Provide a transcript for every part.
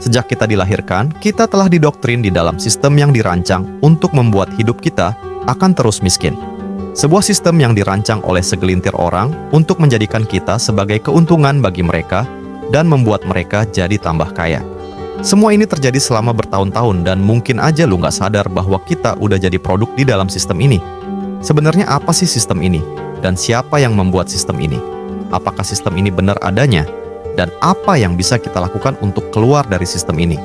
Sejak kita dilahirkan, kita telah didoktrin di dalam sistem yang dirancang untuk membuat hidup kita akan terus miskin. Sebuah sistem yang dirancang oleh segelintir orang untuk menjadikan kita sebagai keuntungan bagi mereka dan membuat mereka jadi tambah kaya. Semua ini terjadi selama bertahun-tahun dan mungkin aja lu nggak sadar bahwa kita udah jadi produk di dalam sistem ini. Sebenarnya apa sih sistem ini? Dan siapa yang membuat sistem ini? Apakah sistem ini benar adanya? Dan apa yang bisa kita lakukan untuk keluar dari sistem ini?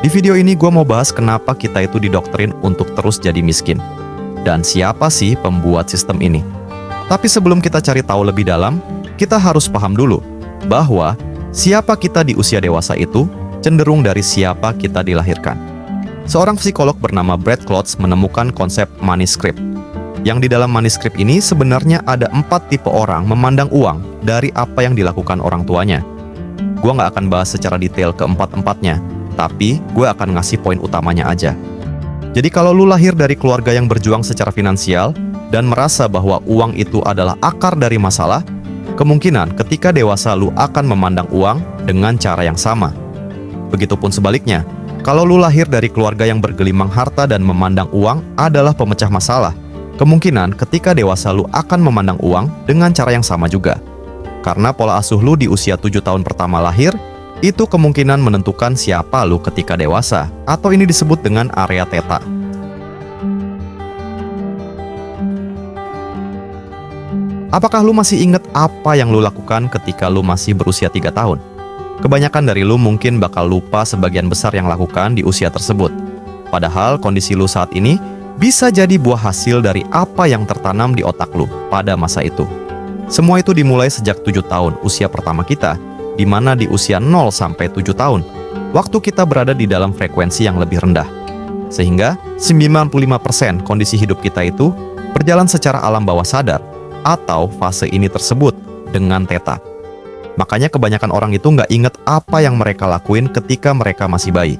Di video ini gue mau bahas kenapa kita itu didoktrin untuk terus jadi miskin. Dan siapa sih pembuat sistem ini? Tapi sebelum kita cari tahu lebih dalam, kita harus paham dulu bahwa siapa kita di usia dewasa itu cenderung dari siapa kita dilahirkan. Seorang psikolog bernama Brad Klotz menemukan konsep money script. Yang di dalam money script ini sebenarnya ada 4 tipe orang memandang uang dari apa yang dilakukan orang tuanya. Gue nggak akan bahas secara detail keempat-empatnya, tapi gue akan ngasih poin utamanya aja. Jadi kalau lu lahir dari keluarga yang berjuang secara finansial dan merasa bahwa uang itu adalah akar dari masalah, kemungkinan ketika dewasa lu akan memandang uang dengan cara yang sama. Begitupun sebaliknya, kalau lu lahir dari keluarga yang bergelimang harta dan memandang uang adalah pemecah masalah, kemungkinan ketika dewasa lu akan memandang uang dengan cara yang sama juga. Karena pola asuh lu di usia 7 tahun pertama lahir, itu kemungkinan menentukan siapa lu ketika dewasa, atau ini disebut dengan area theta. Apakah lu masih ingat apa yang lu lakukan ketika lu masih berusia 3 tahun? Kebanyakan dari lu mungkin bakal lupa sebagian besar yang lakukan di usia tersebut. Padahal kondisi lu saat ini bisa jadi buah hasil dari apa yang tertanam di otak lu pada masa itu. Semua itu dimulai sejak 7 tahun, usia pertama kita, di mana di usia 0 sampai 7 tahun, waktu kita berada di dalam frekuensi yang lebih rendah. Sehingga 95% kondisi hidup kita itu berjalan secara alam bawah sadar, atau fase ini tersebut dengan theta. Makanya kebanyakan orang itu nggak inget apa yang mereka lakuin ketika mereka masih bayi.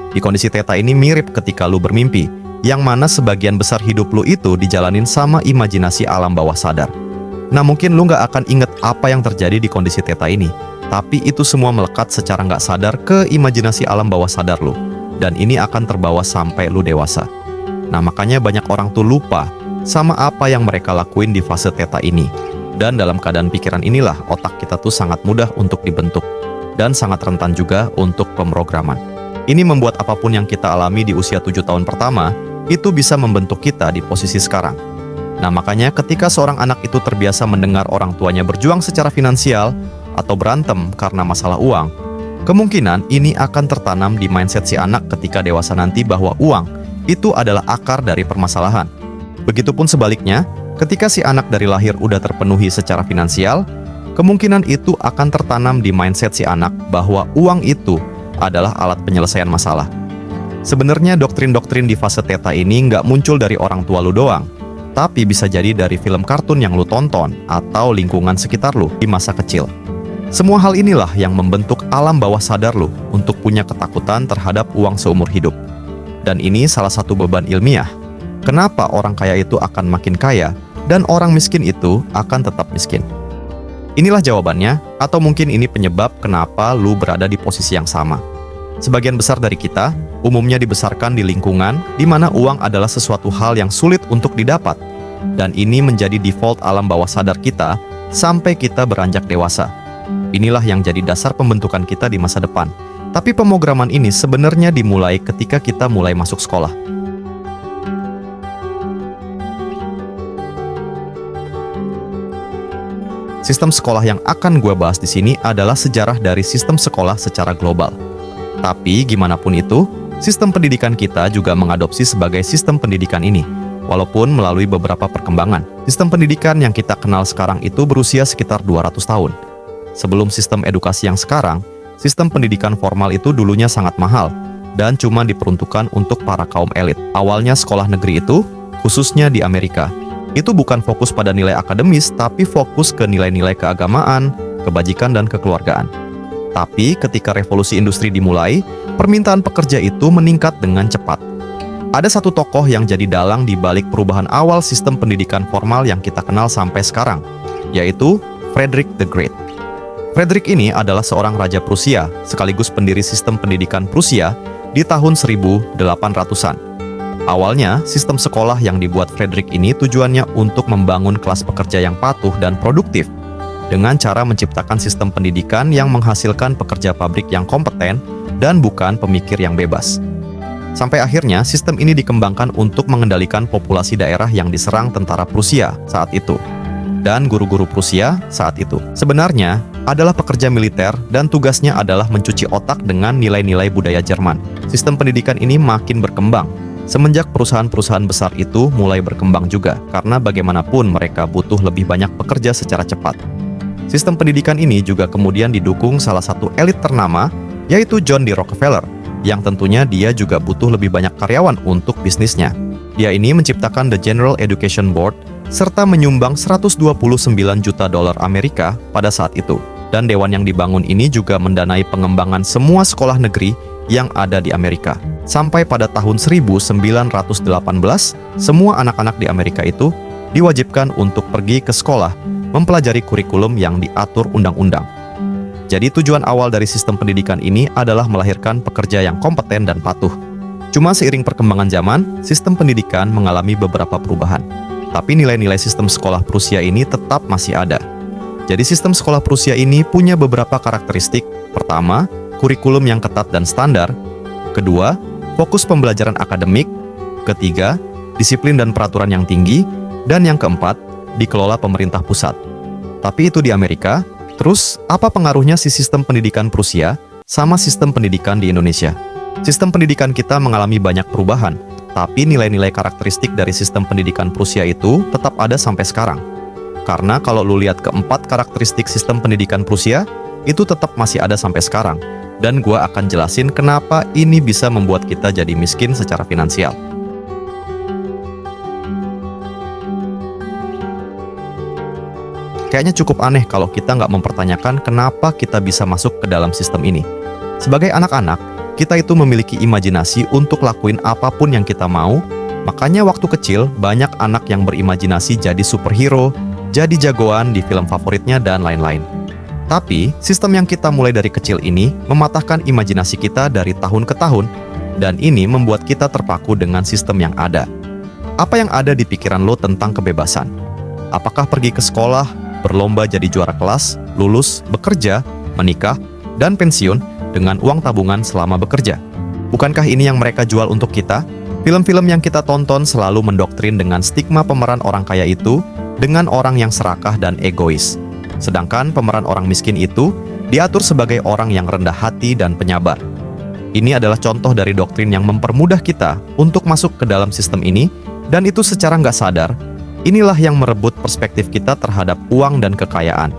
Di kondisi theta ini mirip ketika lu bermimpi, yang mana sebagian besar hidup lu itu dijalanin sama imajinasi alam bawah sadar. Nah mungkin lu nggak akan inget apa yang terjadi di kondisi theta ini, tapi itu semua melekat secara nggak sadar ke imajinasi alam bawah sadar lu, dan ini akan terbawa sampai lu dewasa. Nah makanya banyak orang tuh lupa sama apa yang mereka lakuin di fase theta ini. Dan dalam keadaan pikiran inilah otak kita tuh sangat mudah untuk dibentuk dan sangat rentan juga untuk pemrograman. Ini membuat apapun yang kita alami di usia 7 tahun pertama itu bisa membentuk kita di posisi sekarang. Nah makanya ketika seorang anak itu terbiasa mendengar orang tuanya berjuang secara finansial atau berantem karena masalah uang, kemungkinan ini akan tertanam di mindset si anak ketika dewasa nanti bahwa uang itu adalah akar dari permasalahan. Begitupun sebaliknya, ketika si anak dari lahir udah terpenuhi secara finansial, kemungkinan itu akan tertanam di mindset si anak bahwa uang itu adalah alat penyelesaian masalah. Sebenarnya doktrin-doktrin di fase theta ini nggak muncul dari orang tua lu doang, tapi bisa jadi dari film kartun yang lu tonton atau lingkungan sekitar lu di masa kecil. Semua hal inilah yang membentuk alam bawah sadar lu untuk punya ketakutan terhadap uang seumur hidup. Dan ini salah satu beban ilmiah. Kenapa orang kaya itu akan makin kaya dan orang miskin itu akan tetap miskin? Inilah jawabannya, atau mungkin ini penyebab kenapa lu berada di posisi yang sama. Sebagian besar dari kita umumnya dibesarkan di lingkungan di mana uang adalah sesuatu hal yang sulit untuk didapat, dan ini menjadi default alam bawah sadar kita sampai kita beranjak dewasa. Inilah yang jadi dasar pembentukan kita di masa depan. Tapi pemrograman ini sebenarnya dimulai ketika kita mulai masuk sekolah. Sistem sekolah yang akan gue bahas di sini adalah sejarah dari sistem sekolah secara global. Tapi gimana pun itu, sistem pendidikan kita juga mengadopsi sebagai sistem pendidikan ini, walaupun melalui beberapa perkembangan. Sistem pendidikan yang kita kenal sekarang itu berusia sekitar 200 tahun. Sebelum sistem edukasi yang sekarang, sistem pendidikan formal itu dulunya sangat mahal dan cuma diperuntukkan untuk para kaum elit. Awalnya sekolah negeri itu, khususnya di Amerika, itu bukan fokus pada nilai akademis, tapi fokus ke nilai-nilai keagamaan, kebajikan, dan kekeluargaan. Tapi ketika revolusi industri dimulai, permintaan pekerja itu meningkat dengan cepat. Ada satu tokoh yang jadi dalang di balik perubahan awal sistem pendidikan formal yang kita kenal sampai sekarang, yaitu Frederick the Great. Frederick ini adalah seorang raja Prusia, sekaligus pendiri sistem pendidikan Prusia di tahun 1800-an. Awalnya, sistem sekolah yang dibuat Frederick ini tujuannya untuk membangun kelas pekerja yang patuh dan produktif, dengan cara menciptakan sistem pendidikan yang menghasilkan pekerja pabrik yang kompeten dan bukan pemikir yang bebas. Sampai akhirnya, sistem ini dikembangkan untuk mengendalikan populasi daerah yang diserang tentara Prusia saat itu. Dan guru-guru Prusia saat itu sebenarnya adalah pekerja militer dan tugasnya adalah mencuci otak dengan nilai-nilai budaya Jerman. Sistem pendidikan ini makin berkembang semenjak perusahaan-perusahaan besar itu mulai berkembang juga, karena bagaimanapun mereka butuh lebih banyak pekerja secara cepat. Sistem pendidikan ini juga kemudian didukung salah satu elit ternama, yaitu John D. Rockefeller, yang tentunya dia juga butuh lebih banyak karyawan untuk bisnisnya. Dia ini menciptakan The General Education Board serta menyumbang 129 juta dolar Amerika pada saat itu. Dan dewan yang dibangun ini juga mendanai pengembangan semua sekolah negeri yang ada di Amerika. Sampai pada tahun 1918, semua anak-anak di Amerika itu diwajibkan untuk pergi ke sekolah mempelajari kurikulum yang diatur undang-undang. Jadi tujuan awal dari sistem pendidikan ini adalah melahirkan pekerja yang kompeten dan patuh. Cuma seiring perkembangan zaman, sistem pendidikan mengalami beberapa perubahan. Tapi nilai-nilai sistem sekolah Prusia ini tetap masih ada. Jadi sistem sekolah Prusia ini punya beberapa karakteristik. Pertama, kurikulum yang ketat dan standar. Kedua, fokus pembelajaran akademik. Ketiga, disiplin dan peraturan yang tinggi. Dan yang keempat, dikelola pemerintah pusat. Tapi itu di Amerika. Terus, apa pengaruhnya si sistem pendidikan Prusia sama sistem pendidikan di Indonesia? Sistem pendidikan kita mengalami banyak perubahan, tapi nilai-nilai karakteristik dari sistem pendidikan Prusia itu tetap ada sampai sekarang. Karena kalau lu lihat keempat karakteristik sistem pendidikan Prusia, itu tetap masih ada sampai sekarang. Dan gua akan jelasin kenapa ini bisa membuat kita jadi miskin secara finansial. Kayaknya cukup aneh kalau kita nggak mempertanyakan kenapa kita bisa masuk ke dalam sistem ini. Sebagai anak-anak, kita itu memiliki imajinasi untuk lakuin apapun yang kita mau, makanya waktu kecil banyak anak yang berimajinasi jadi superhero, jadi jagoan di film favoritnya, dan lain-lain. Tapi, sistem yang kita mulai dari kecil ini mematahkan imajinasi kita dari tahun ke tahun, dan ini membuat kita terpaku dengan sistem yang ada. Apa yang ada di pikiran lo tentang kebebasan? Apakah pergi ke sekolah, berlomba jadi juara kelas, lulus, bekerja, menikah, dan pensiun dengan uang tabungan selama bekerja? Bukankah ini yang mereka jual untuk kita? Film-film yang kita tonton selalu mendoktrin dengan stigma pemeran orang kaya itu dengan orang yang serakah dan egois. Sedangkan pemeran orang miskin itu diatur sebagai orang yang rendah hati dan penyabar. Ini adalah contoh dari doktrin yang mempermudah kita untuk masuk ke dalam sistem ini, dan itu secara nggak sadar. Inilah yang merebut perspektif kita terhadap uang dan kekayaan.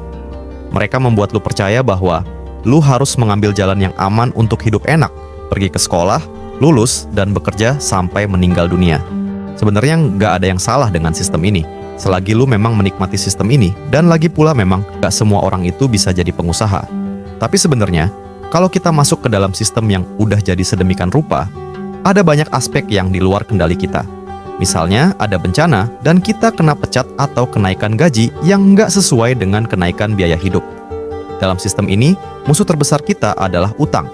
Mereka membuat lu percaya bahwa lu harus mengambil jalan yang aman untuk hidup enak, pergi ke sekolah, lulus, dan bekerja sampai meninggal dunia. Sebenarnya nggak ada yang salah dengan sistem ini, selagi lu memang menikmati sistem ini, dan lagi pula memang nggak semua orang itu bisa jadi pengusaha. Tapi sebenarnya, kalau kita masuk ke dalam sistem yang udah jadi sedemikian rupa, ada banyak aspek yang di luar kendali kita. Misalnya, ada bencana dan kita kena pecat atau kenaikan gaji yang nggak sesuai dengan kenaikan biaya hidup. Dalam sistem ini, musuh terbesar kita adalah utang.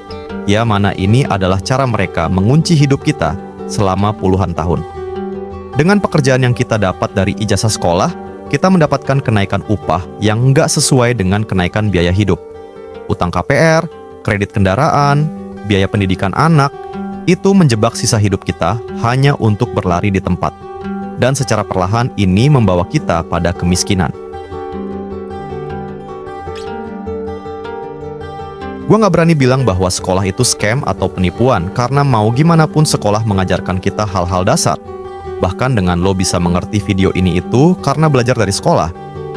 Ya, mana ini adalah cara mereka mengunci hidup kita selama puluhan tahun. Dengan pekerjaan yang kita dapat dari ijazah sekolah, kita mendapatkan kenaikan upah yang nggak sesuai dengan kenaikan biaya hidup. Utang KPR, kredit kendaraan, biaya pendidikan anak, itu menjebak sisa hidup kita hanya untuk berlari di tempat. Dan secara perlahan ini membawa kita pada kemiskinan. Gua nggak berani bilang bahwa sekolah itu scam atau penipuan, karena mau gimana pun sekolah mengajarkan kita hal-hal dasar. Bahkan dengan lo bisa mengerti video ini itu karena belajar dari sekolah.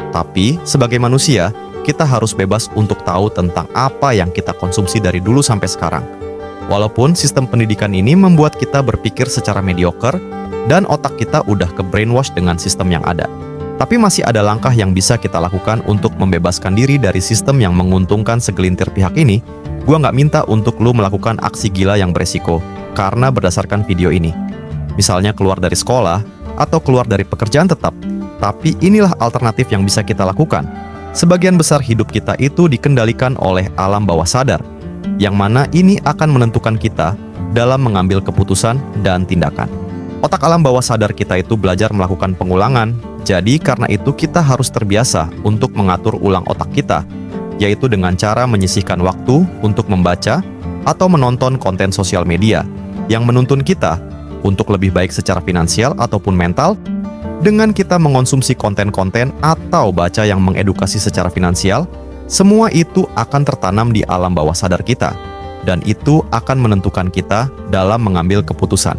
Tapi, sebagai manusia, kita harus bebas untuk tahu tentang apa yang kita konsumsi dari dulu sampai sekarang. Walaupun sistem pendidikan ini membuat kita berpikir secara mediocre dan otak kita udah ke brainwash dengan sistem yang ada. Tapi masih ada langkah yang bisa kita lakukan untuk membebaskan diri dari sistem yang menguntungkan segelintir pihak ini. Gua nggak minta untuk lu melakukan aksi gila yang beresiko karena berdasarkan video ini. Misalnya keluar dari sekolah atau keluar dari pekerjaan tetap. Tapi inilah alternatif yang bisa kita lakukan. Sebagian besar hidup kita itu dikendalikan oleh alam bawah sadar, yang mana ini akan menentukan kita dalam mengambil keputusan dan tindakan. Otak alam bawah sadar kita itu belajar melakukan pengulangan, jadi karena itu kita harus terbiasa untuk mengatur ulang otak kita, yaitu dengan cara menyisihkan waktu untuk membaca atau menonton konten sosial media yang menuntun kita untuk lebih baik secara finansial ataupun mental. Dengan kita mengonsumsi konten-konten atau baca yang mengedukasi secara finansial, semua itu akan tertanam di alam bawah sadar kita, dan itu akan menentukan kita dalam mengambil keputusan.